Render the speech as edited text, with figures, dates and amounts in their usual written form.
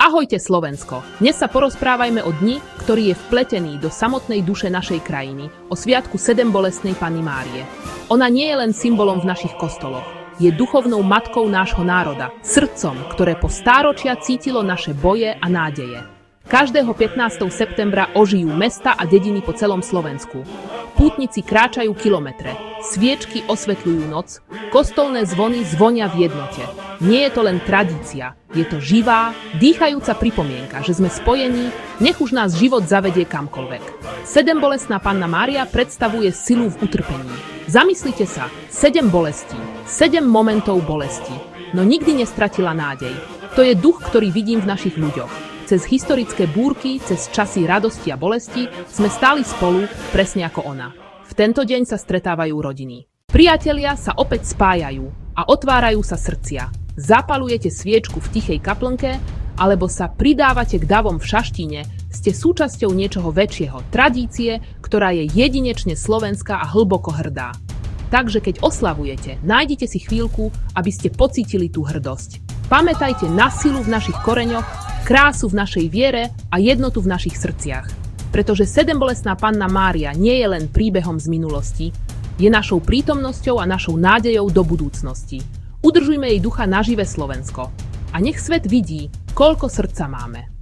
Ahojte Slovensko! Dnes sa porozprávajme o dni, ktorý je vpletený do samotnej duše našej krajiny, o sviatku Sedembolestnej Panny Márie. Ona nie je len symbolom v našich kostoloch, je duchovnou matkou nášho národa, srdcom, ktoré po stáročia cítilo naše boje a nádeje. Každého 15. septembra ožijú mesta a dediny po celom Slovensku. Pútnici kráčajú kilometre, sviečky osvetľujú noc, kostolné zvony zvonia v jednote. Nie je to len tradícia, je to živá, dýchajúca pripomienka, že sme spojení, nech už nás život zavedie kamkoľvek. Sedembolestná Panna Mária predstavuje silu v utrpení. Zamyslite sa, 7 bolestí, 7 momentov bolesti, no nikdy nestratila nádej. To je duch, ktorý vidím v našich ľuďoch. Cez historické búrky, cez časy radosti a bolesti sme stáli spolu, presne ako ona. V tento deň sa stretávajú rodiny. Priatelia sa opäť spájajú a otvárajú sa srdcia. Zapalujete sviečku v tichej kaplnke, alebo sa pridávate k davom v šaštíne, ste súčasťou niečoho väčšieho, tradície, ktorá je jedinečne slovenská a hlboko hrdá. Takže keď oslavujete, nájdite si chvíľku, aby ste pocítili tú hrdosť. Pamätajte na silu v našich koreňoch, krásu v našej viere a jednotu v našich srdciach. Pretože Sedembolestná Panna Mária nie je len príbehom z minulosti, je našou prítomnosťou a našou nádejou do budúcnosti. Udržujme jej ducha nažive Slovensko. A nech svet vidí, koľko srdca máme.